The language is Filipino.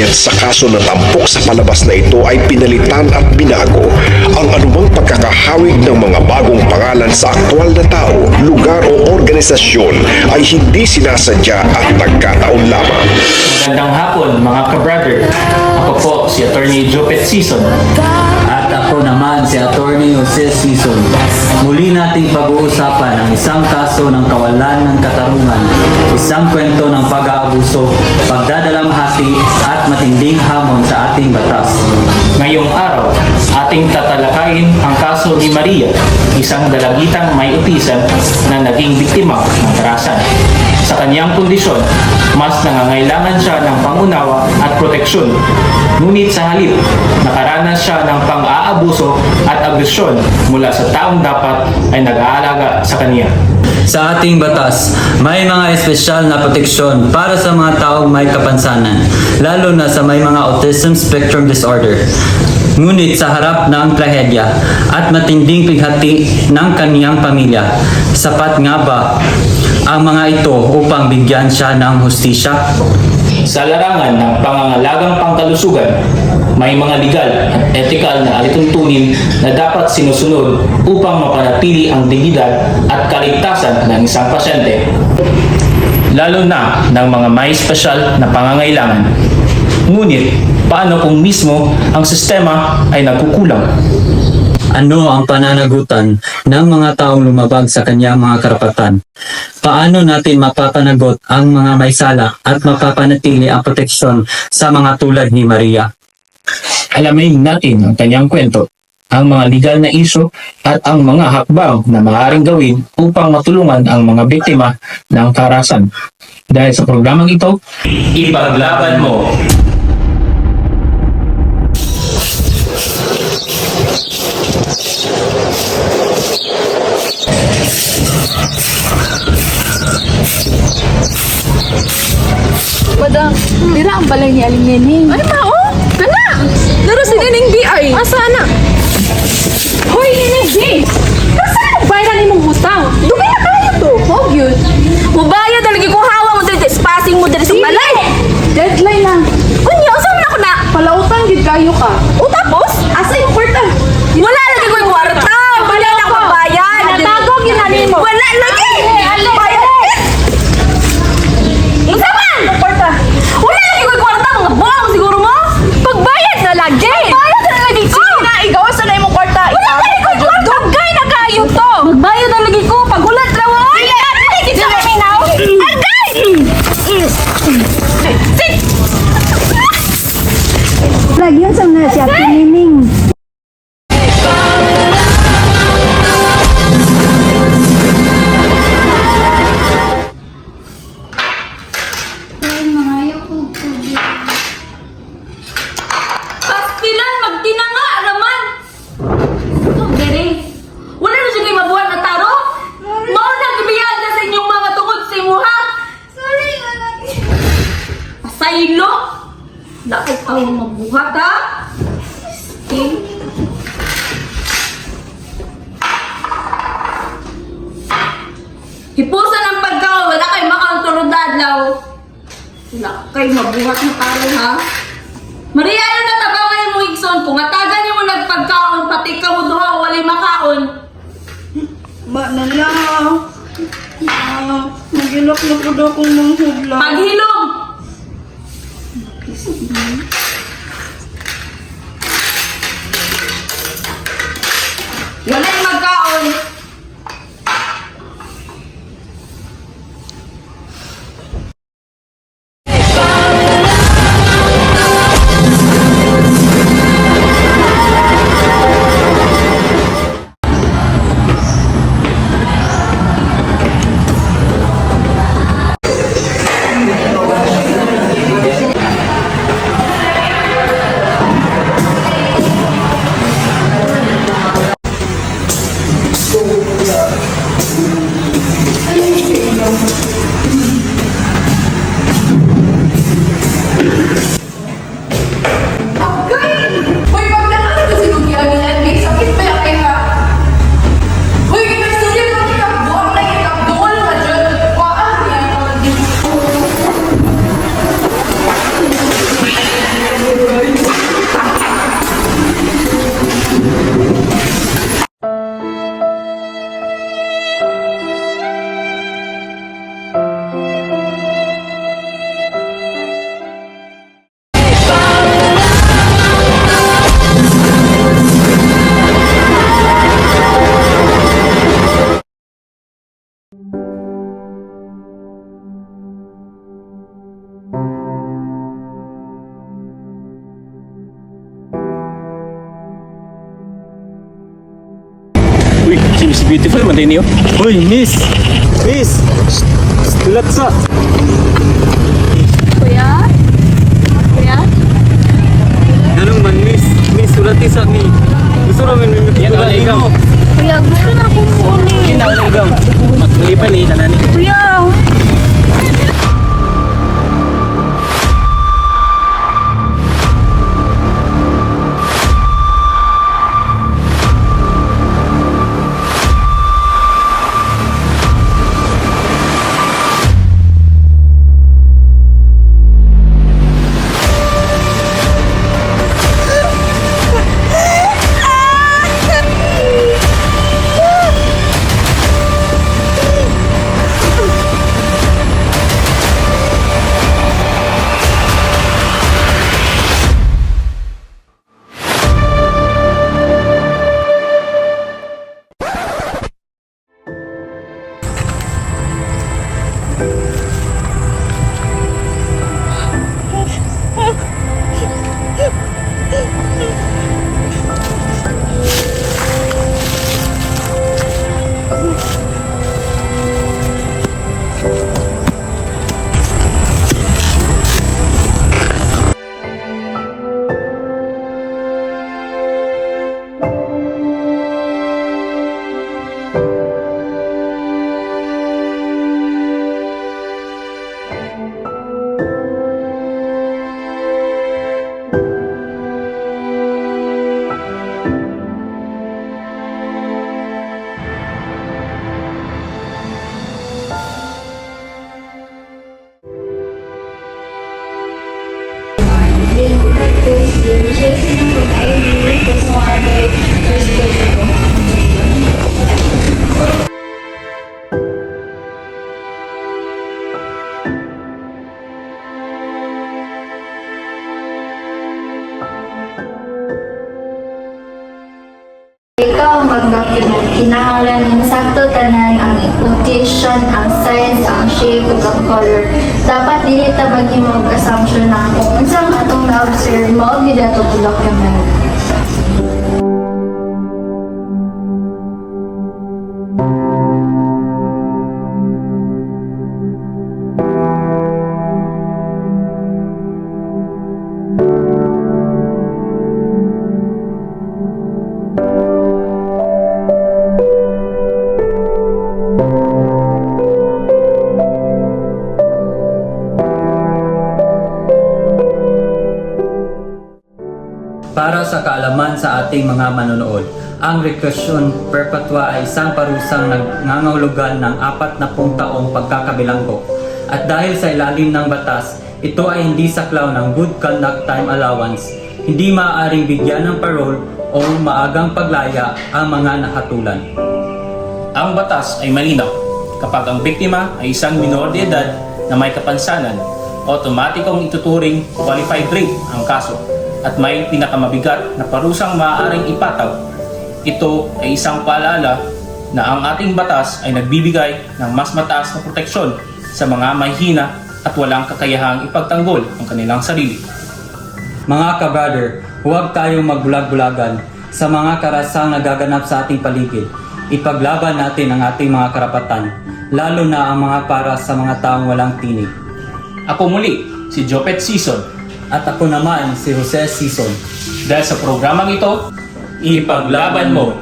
ngunit sa kaso na tampok sa palabas na ito ay pinalitan at binago ang anumang pagkakahawig ng mga bagong pangalan sa aktwal na tao, lugar o organisasyon ay hindi sinasadya at nagkataon lamang. Magandang hapon mga ka-brother. Ako po si Attorney Jopet Season. At ako naman si Attorney Jose Season. Muli nating pag-uusapan ang isang kaso ng kawalan ng katarungan, isang kwento ng pag-aabuso, pagdadalamhati at matinding hamon sa ating batas. Ngayong araw, ating tatalakayin ang kaso ni Maria, isang dalagitang may autism na naging biktima ng karahasan. Sa kanyang kondisyon, mas nangangailangan siya ng pangunawa at proteksyon. Ngunit sa halip, nakaranas siya ng pang-aabuso at agresyon mula sa taong dapat ay nag-aalaga sa kanya. Sa ating batas, may mga espesyal na proteksyon para sa mga taong may kapansanan, lalo na sa may mga autism spectrum disorder. Ngunit sa harap ng trahedya at matinding pighati ng kaniyang pamilya, sapat nga ba ang mga ito upang bigyan siya ng hustisya? Sa larangan ng pangangalagang pangkalusugan, may mga legal at ethical na alituntunin na dapat sinusunod upang mapanatili ang dignidad at kaligtasan ng isang pasyente, lalo na ng mga may espesyal na pangangailangan. Ngunit, paano kung mismo ang sistema ay nagkukulang? Ano ang pananagutan ng mga taong lumabag sa kanyang mga karapatan? Paano natin mapapanagot ang mga may sala at mapapanatili ang proteksyon sa mga tulad ni Maria? Alamin natin ang kanyang kwento, ang mga legal na isyu at ang mga hakbang na maaaring gawin upang matulungan ang mga biktima ng karahasan. Dahil sa programang ito, ipaglaban mo! Madam, dira ang balay ni Aling Neneng. Ay, mao? Kana! Naro si Neneng di ay. Asa na? Hoy, Neneng di! Nasa na bayaran imong utang? Dugay na kayo to. Oh, yun. Mubayad na lagi kong hawa mo dito. Spacing mo dito sa balay. Deadline lang. Unya, asa man ako na? Palautang gid kayo ka. O tapos? Asa yung kwarta? Wala lagi ko yung kwarta. Wala na ko bayad. Natagog yun nanin mo. Wala lagi. Bayad. Unsa man? Kwarta. Wala lagi ko yung kwarta. Mga buang siguro mo. Pagbayad na lagi. Pagbayad na lagi. Sige na, igawas na yung kwarta. Wala lagi ko yung kwarta. Dugay na kayo to. Magbayad na lagi ko. Pagulat na mo. Sige, sige sa kaminaw. Agay! Lagi yun sa mga siya, Nining. Pastilan, magtinanga, araman! Ang galing. Wala na siya kayo mabuhat na taro? Mao na gibiyad na sa inyong mga tungkol sa imuha? Sorry, lalaki. Pasaylo? Dapat ako mabuhat, ha? Okay. Hipusan ang pagkaon, wala kayo makaunturod na adlaw. Wala kayo mabuhat na taro, ha? Maria, ano natabangan mo, Igson? Kung atagan niyo mo nagpagkaon, pati ka mo duha, walay makaon. Ba na lang. Magilok na po daw kong manghudla. Paghilom! Walay magkaon. Uy, si Miss Beautiful, manday niyo. Uy, miss! Miss! Tulat sa! Kuya? Kuya? Ganun man, miss! Miss, tulat sa ni! Gusto namin may Yan, tulat wala ikaw. mo! Kuya, gusto na akong kunin. Yan na, wala ikaw. Malipan ni nanani. Kuya! Ikaw ang mag-document. Kinahanglan ng sakto tanan ang location, ang size, ang shape, ug ang color. Dapat dili ta maghimo og assumption na kung unsang atong na-observe mao gid ato document. Para sa kaalaman sa ating mga manonood, ang rekwesyon perpetua ay isang parusang nangangahulugan ng 40 taong pagkakabilanggo. At dahil sa ilalim ng batas, ito ay hindi saklaw ng good conduct time allowance, hindi maaaring bigyan ng parole o maagang paglaya ang mga nakatulan. Ang batas ay malinaw. Kapag ang biktima ay isang minor de edad na may kapansanan, otomatikong ituturing qualified rape ang kaso at may pinakamabigat na parusang maaaring ipataw. Ito ay isang paalala na ang ating batas ay nagbibigay ng mas mataas na proteksyon sa mga mahihina at walang kakayahang ipagtanggol ang kanilang sarili. Mga ka-brother, huwag tayong magbulag-bulagan sa mga karasang nagaganap sa ating paligid. Ipaglaban natin ang ating mga karapatan, lalo na ang mga para sa mga taong walang tinig. Ako muli, si Jopet Season. At ako naman si Jose Sison. Dahil sa programang ito, ipaglaban mo